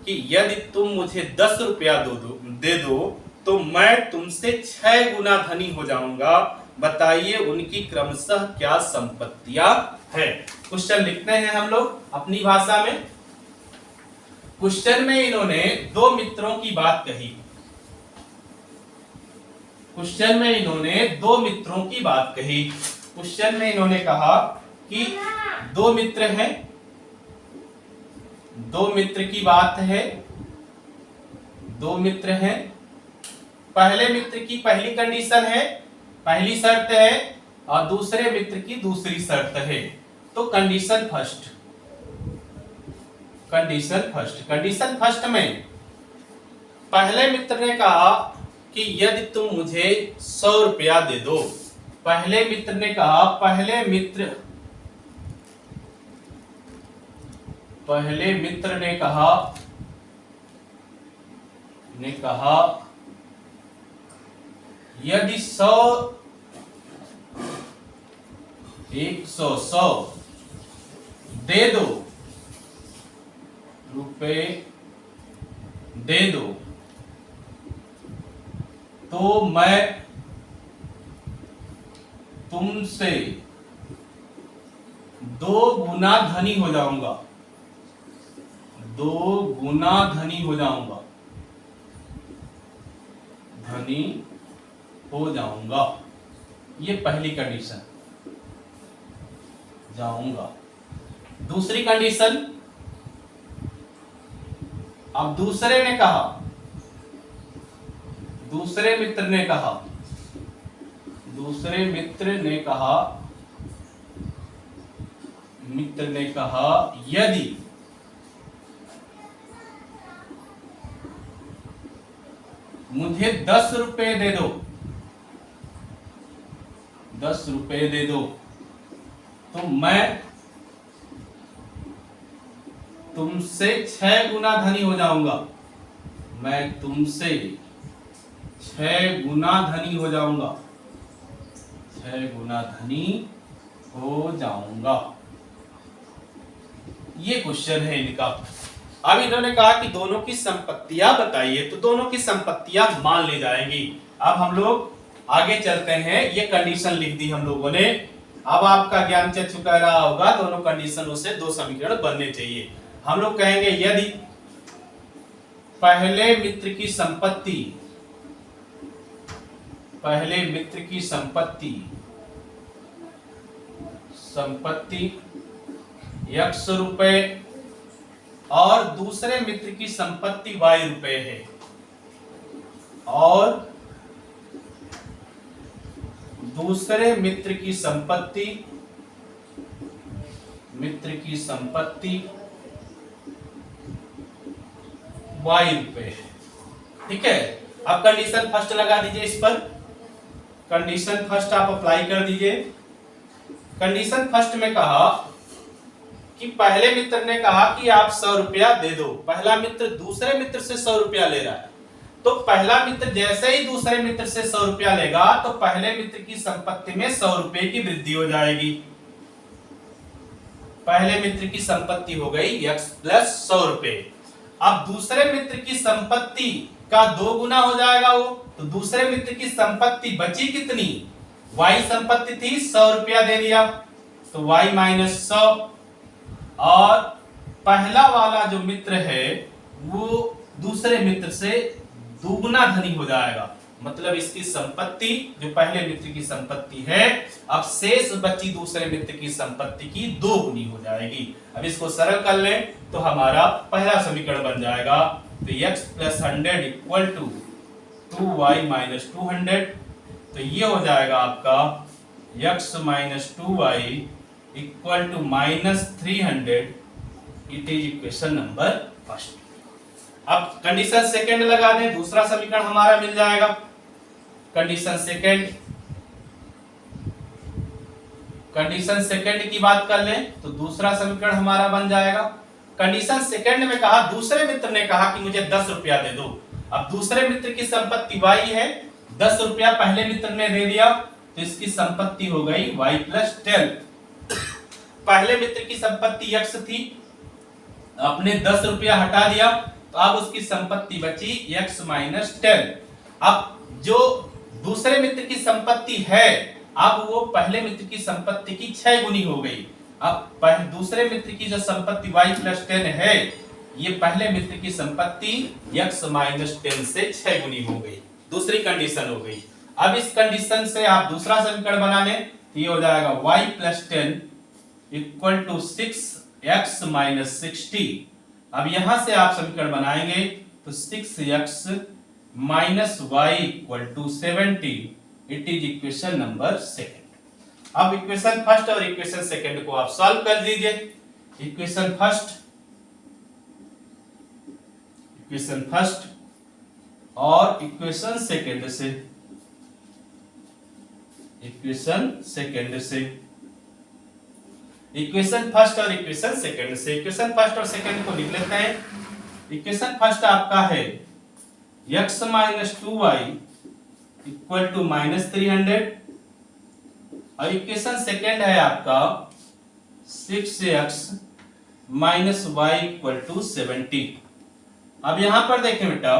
कि यदि तुम मुझे 10 रुपया दे दो तो मैं तुमसे 6 गुना धनी हो जाऊंगा। बताइए उनकी क्रमशः क्या संपत्तियां है। क्वेश्चन लिखते हैं हम लोग अपनी भाषा में। क्वेश्चन में इन्होंने 2 मित्रों की बात कही, क्वेश्चन में इन्होंने 2 मित्रों की बात कही। क्वेश्चन में इन्होंने कहा कि 2 मित्र हैं, 2 मित्र की बात है, 2 मित्र हैं। पहले मित्र की पहली कंडीशन है, पहली शर्त है, और दूसरे मित्र की दूसरी शर्त है। तो कंडीशन फर्स्ट कंडीशन में पहले मित्र ने कहा कि यदि तुम मुझे 100 रुपया दे दो, पहले मित्र ने कहा, पहले मित्र पहले मित्र ने कहा यदि 100 दे दो रुपए दे दो तो मैं तुमसे 2 गुना धनी हो जाऊंगा, 2 गुना धनी हो जाऊंगा, धनी हो जाऊंगा। ये पहली कंडीशन, जाऊंगा। दूसरी कंडीशन, अब दूसरे ने कहा, दूसरे मित्र ने कहा यदि मुझे 10 रुपए दे दो, 10 रुपए दे दो तो मैं तुमसे 6 गुना धनी हो जाऊंगा, मैं तुमसे 6 गुना धनी हो जाऊंगा, 6 गुना धनी हो जाऊंगा। ये क्वेश्चन है इनका। अब इन्होंने कहा कि दोनों की संपत्तियां बताइए, तो दोनों की संपत्तियां मान ली जाएंगी। अब हम लोग आगे चलते हैं। ये कंडीशन लिख दी हम लोगों ने। अब आपका ज्ञान चुका रहा होगा, दोनों कंडीशनों से 2 समीकरण बनने चाहिए। हम लोग कहेंगे यदि पहले मित्र की संपत्ति x रुपए और दूसरे मित्र की संपत्ति y रुपए है, और दूसरे मित्र की संपत्ति y रुपए है। ठीक है। अब कंडीशन फर्स्ट लगा दीजिए इस पर। कंडीशन फर्स्ट आप अप्लाई कर दीजिए। कंडीशन फर्स्ट में कहा कि पहले मित्र ने कहा कि आप 100 रुपया दे दो। पहला मित्र दूसरे मित्र से 100 रुपया ले रहा है, तो पहला मित्र जैसे ही दूसरे मित्र से 100 रुपया लेगा तो पहले मित्र की संपत्ति में 100 रुपए की वृद्धि हो जाएगी। पहले मित्र की संपत्ति हो गई x प्लस 100 रुपए। अब दूसरे मित्र की संपत्ति का 2 गुना हो जाएगा वो, तो दूसरे मित्र की संपत्ति बची कितनी? y संपत्ति थी 100 रुपया दे दिया, तो y माइनस 100, और पहला वाला जो मित्र है वो दूसरे मित्र से दुगुना धनी हो जाएगा। मतलब इसकी संपत्ति जो पहले मित्र की संपत्ति है, अब शेष बची दूसरे मित्र की संपत्ति की 2 गुनी हो जाएगी। अब इसको सरल कर लें तो हमारा पहला समीकरण बन जाएगा, तो x plus 100 equal to 2y minus 200। तो ये हो जाएगा आपका x minus 2y equal to minus 300। It is equation number first. अब कंडीशन सेकंड लगा दें, दूसरा समीकरण हमारा मिल जाएगा। कंडीशन सेकंड की बात कर लें तो दूसरा समीकरण हमारा बन जाएगा। कंडीशन सेकंड में कहा, दूसरे मित्र ने कहा कि मुझे 10 रुपया दे दो। अब दूसरे मित्र की संपत्ति y है, 10 रुपया पहले मित्र ने दे दिया, तो इसकी संपत्ति हो गई y प्लस 10। पहले मित्र की संपत्ति x थी, आपने 10 रुपया हटा दिया, तो अब उसकी संपत्ति बची x माइनस 10। अब जो दूसरे मित्र की संपत्ति है, अब वो पहले मित्र की संपत्ति की 6 गुनी हो गई। अब दूसरे मित्र की जो संपत्ति y प्लस 10 है, ये पहले मित्र की संपत्ति x माइनस 10 से 6 गुनी हो गई। दूसरी कंडीशन हो गई। अब इस कंडीशन से आप दूसरा समीकरण बना लें, तो ये हो जाएगा y plus 10 equal to 6x minus 60। अब यहां से आप समीकरण बनाएंगे तो 6x minus y equal to 70। It is equation number second. अब इक्वेशन फर्स्ट और इक्वेशन सेकंड को आप सॉल्व कर दीजिए। इक्वेशन फर्स्ट और इक्वेशन सेकंड से इक्वेशन फर्स्ट और इक्वेशन सेकंड से। इक्वेशन फर्स्ट और सेकंड को लिख लेते हैं। इक्वेशन फर्स्ट आपका है x minus 2y equal to minus 300 और इक्वेशन सेकंड है आपका 6x minus Y equal to 70। अब यहां पर देखें बेटा,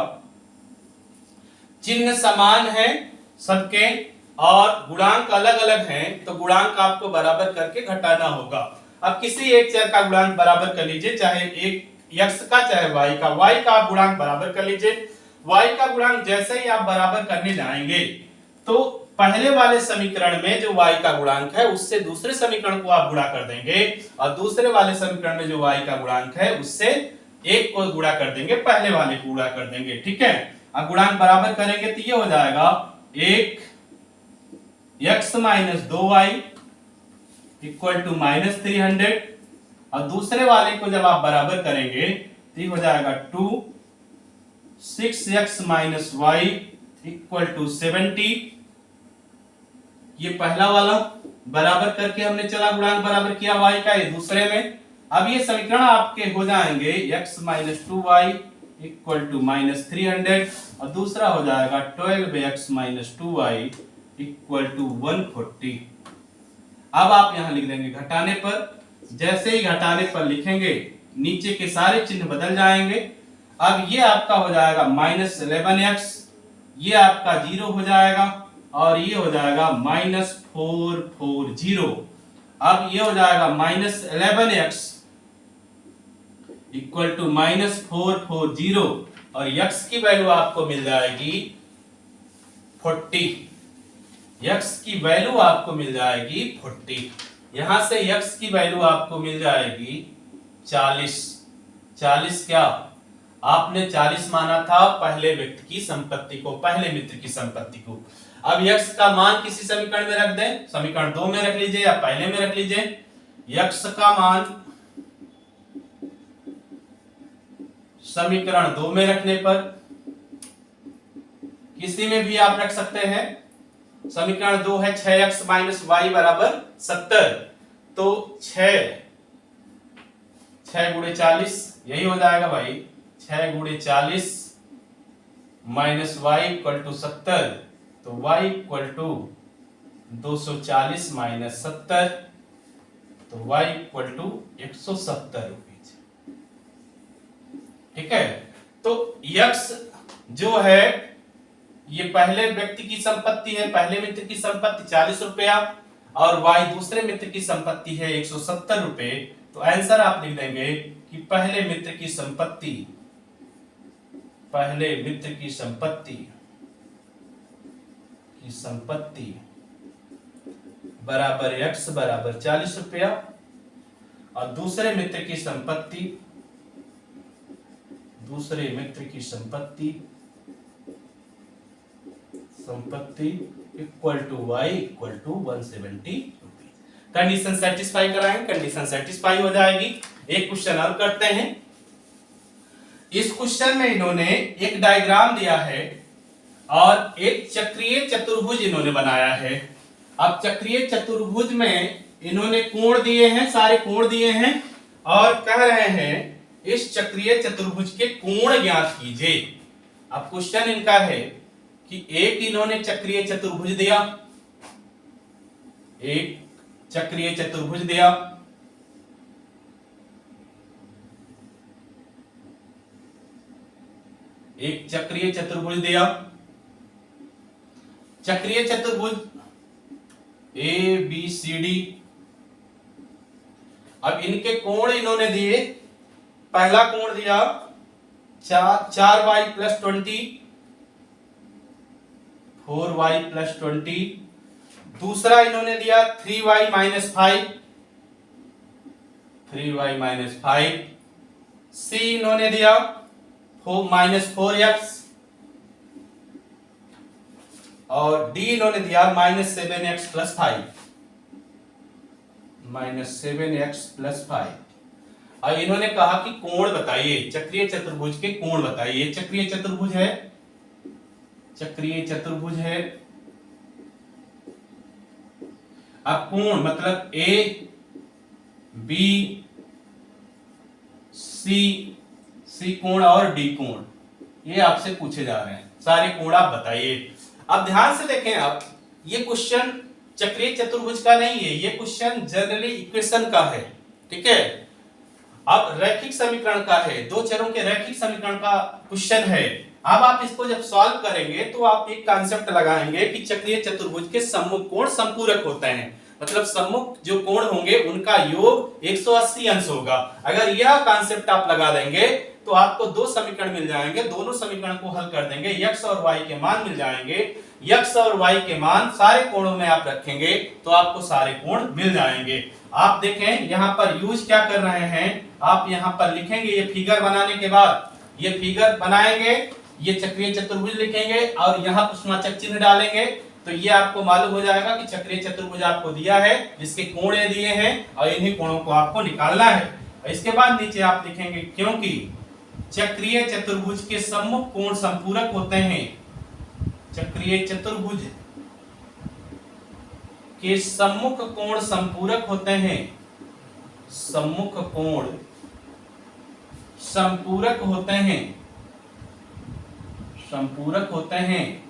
चिन्ह समान है सबके और गुणांक अलग अलग हैं, तो गुणांक आपको बराबर करके घटाना होगा। अब किसी एक चर का गुणांक बराबर कर लीजिए, चाहे एक x का चाहे y का। y का आप गुणांक बराबर कर लीजिए। y का गुणांक जैसे ही आप बराबर करने जाएंगे तो पहले वाले समीकरण में जो y का गुणांक है उससे दूसरे समीकरण को आप गुणा कर देंगे और दूसरे वाले समीकरण में जो y का गुणांक है उससे एक को गुणा कर देंगे, पहले वाले को गुणा कर देंगे। ठीक है, अब गुणांक बराबर करेंगे तो ये हो जाएगा एक x minus 2y equal to minus 300 और दूसरे वाले को जब आप बराबर करेंगे तो ये हो जाएगा 2 6x minus Y equal to 70। ये पहला वाला बराबर करके हमने चला गुणांक बराबर किया y का, ये दूसरे में। अब ये समीकरण आपके हो जाएंगे x minus 2y equal to minus 300 और दूसरा हो जाएगा 12x minus 2y equal to 140। अब आप यहां लिख देंगे घटाने पर। जैसे ही घटाने पर लिखेंगे नीचे के सारे चिन्ह बदल जाएंगे। अब ये आपका हो जाएगा माइनस 11x, ये आपका 0 हो जाएगा और ये हो जाएगा माइनस 440। अब ये हो जाएगा minus 11x equal to minus 440 और x की वैल्यू आपको मिल जाएगी 40। x की वैल्यू आपको मिल जाएगी 40। यहां से x की वैल्यू आपको मिल जाएगी 40। 40 क्या आपने 40 माना था पहले व्यक्ति की संपत्ति को, पहले मित्र की संपत्ति को। अब x का मान किसी समीकरण में रख दें, समीकरण 2 में रख लीजिए या पहले में रख लीजिए। x का मान समीकरण 2 में रखने पर किसी में भी आप रख सकते हैं। समीकरण 2 है 6x माइनस वाई बराबर 70, तो 6 गुणे 40 यही हो जाएगा भाई। 6 गुणे 40 माइनस वाई इक्वल टू 70, तो y इक्वल टू 240 माइनस 70, तो y इक्वल टू 170 रुपीज। ठीक है, तो x जो है ये पहले व्यक्ति की संपत्ति है, पहले मित्र की संपत्ति 40 रुपया और y दूसरे मित्र की संपत्ति है 170 रुपए। तो आंसर आप लिख देंगे कि पहले मित्र की संपत्ति, पहले मित्र की संपत्ति बराबर x बराबर 40 रुपया और दूसरे मित्र की संपत्ति, दूसरे मित्र की संपत्ति equal to y equal to 170 rupees. Condition satisfy कराएंगे, कंडीशन सेटिस्फाई हो जाएगी। एक क्वेश्चन और करते हैं। इस क्वेश्चन में इन्होंने एक डायग्राम दिया है और एक चक्रीय चतुर्भुज इन्होंने बनाया है। अब चक्रीय चतुर्भुज में इन्होंने कोण दिए हैं, सारे कोण दिए हैं और कह रहे हैं इस चक्रीय चतुर्भुज के कोण ज्ञात कीजिए। अब क्वेश्चन इनका है कि एक इन्होंने चक्रीय चतुर्भुज दिया, एक चक्रीय चतुर्भुज दिया, एक चक्रीय चतुर्भुज दिया। चक्रीय चतुर्भुज ए बी सी डी। अब इनके कोण इन्होंने दिए। पहला कोण दिया 4y प्लस 20, 4y प्लस 20। दूसरा इन्होंने दिया 3y माइनस 5, 3y माइनस 5। सी इन्होंने दिया माइनस 4x और डी इन्होंने दिया minus 7x plus 5, minus 7x plus 5। और इन्होंने कहा कि कोण बताइए, चक्रीय चतुर्भुज के कोण बताइए। चक्रीय चतुर्भुज है, चक्रीय चतुर्भुज है। अब कोण मतलब ए बी सी कोण और डी कोण, ये आपसे पूछे जा रहे हैं। सारे कोण आप बताइए। अब ध्यान से देखें, आप ये क्वेश्चन चक्रीय चतुर्भुज का नहीं है, ये क्वेश्चन जनरली इक्वेशन का है, ठीक है। अब रैखिक समीकरण का है, दो चरों के रैखिक समीकरण का क्वेश्चन है। अब आप इसको जब सॉल्व करेंगे तो आप एक कॉन्सेप्ट लगाएंगे कि चक्रीय चतुर्भुज के सम्मुख कोण संपूरक होते हैं, मतलब सम्मुख जो कोण होंगे उनका योग 180 अंश होगा। अगर यह कॉन्सेप्ट आप लगा देंगे तो आपको दो समीकरण मिल जाएंगे, दोनों समीकरण को हल कर देंगे, x और y के मान मिल जाएंगे। x और y के मान सारे कोणों में आप रखेंगे तो आपको सारे कोण मिल जाएंगे। आप देखें यहाँ पर यूज क्या कर रहे हैं, आप यहाँ पर लिखेंगे, ये फिगर बनाने के बाद ये फिगर बनाएंगे, ये चक्रीय चतुर्भुज लिखेंगे और यहाँ प्रश्नवाचक चिन्ह डालेंगे, तो ये आपको मालूम हो जाएगा कि चक्रीय चतुर्भुज आपको दिया है, जिसके कोण ये दिए हैं और इन्हीं कोणों को आपको निकालना है। इसके बाद नीचे आप लिखेंगे क्योंकि चक्रीय चतुर्भुज के सम्मुख कोण संपूरक होते हैं, चक्रीय चतुर्भुज के सम्मुख कोण संपूरक होते हैं, सम्मुख कोण संपूरक होते हैं, संपूरक होते हैं,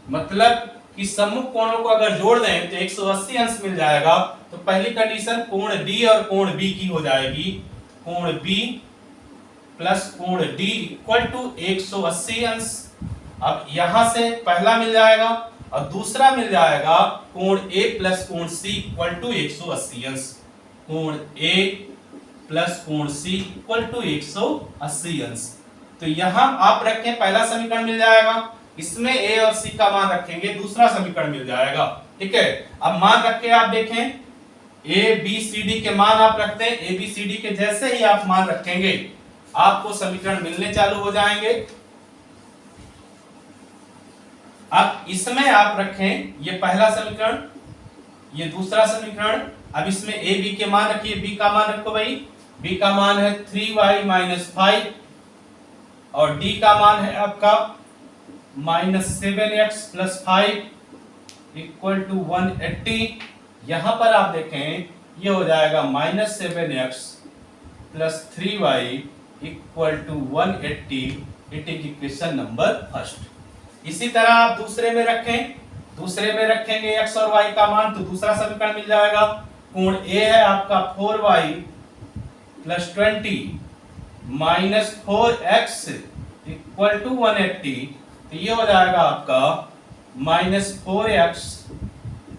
मतलब कि सम्मुख कोणों को अगर जोड़ दें तो 180 अंश मिल जाएगा। तो पहली कंडीशन कोण डी और कोण बी की हो जाएगी, कोण बी प्लस कोण डी इक्वल टू 180 अंश। अब यहां से पहला मिल जाएगा और दूसरा मिल जाएगा कोण ए प्लस कोण सी इक्वल टू 180 अंश, कोण ए प्लस कोण सी इक्वल टू 180 अंश। तो यहां आप रखें, पहला समीकरण मिल जाएगा, इसमें ए और सी का मान रखेंगे, दूसरा समीकरण मिल जाएगा, ठीक है। अब मान रख के आप देखें, ए बी सी डी के मान आप रखते हैं, ए बी सी डी के जैसे ही आप मान रखेंगे आपको समीकरण मिलने चालू हो जाएंगे। अब इसमें आप रखें ये पहला समीकरण, ये दूसरा समीकरण। अब इसमें ए बी के मान रखिए, बी का मान रखो भाई, बी का मान है 3y - 5 और डी का मान है आपका -7x + 5 = 180। यहां पर आप देखें ये हो जाएगा -7x + 3y = 180। It is equation number first. इसी तरह आप दूसरे में रखें, दूसरे में रखेंगे x और y का मान, तो दूसरा समीकरण मिल जाएगा। कोण A है आपका 4y + 20 - 4x = 180, तो ये हो जाएगा आपका -4x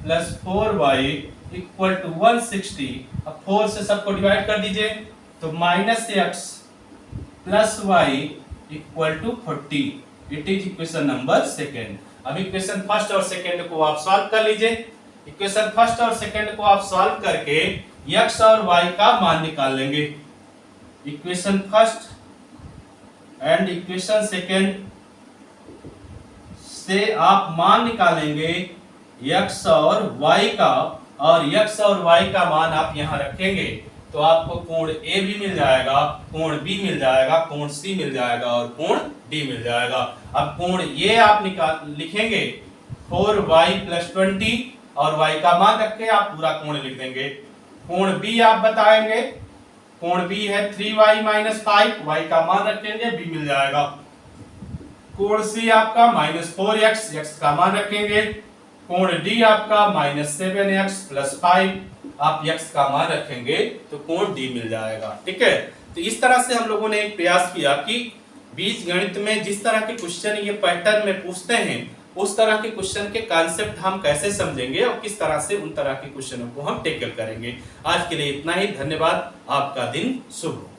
+ 4y = 160। अब 4 से सबको डिवाइड कर दीजिए तो -x + y = 40। It is equation number second. अब इक्वेशन फर्स्ट और सेकेंड को आप सॉल्व कर लीजिए। इक्वेशन फर्स्ट और सेकेंड को आप सॉल्व करके x और y का मान निकाल लेंगे। Equation first and equation second से आप मान निकालेंगे x और y का, और x और y का मान आप यहां रखेंगे तो आपको कोण A भी मिल जाएगा, कोण B मिल जाएगा, कोण C मिल जाएगा और कोण D मिल जाएगा। अब कोण ये आप लिखेंगे 4y + 20 और y का मान रख के आप पूरा कोण लिख देंगे। कोण B आप बताएंगे, कोण B है 3y - 5, y का मान रखेंगे, B मिल जाएगा। कोण C आपका -4x, x का मान रखेंगे। कोण D आपका -7x + 5, आप x का मान रखेंगे तो कोण D मिल जाएगा, ठीक है। तो इस तरह से हम लोगों ने एक प्रयास किया कि बीज गणित में जिस तरह के क्वेश्चन ये पैटर्न में पूछते हैं उस तरह के क्वेश्चन के कॉन्सेप्ट हम कैसे समझेंगे और किस तरह से उन तरह के क्वेश्चनों को हम टेकल करेंगे। आज के लिए इतना ही, धन्यवाद। आपका दिन शुभ हो।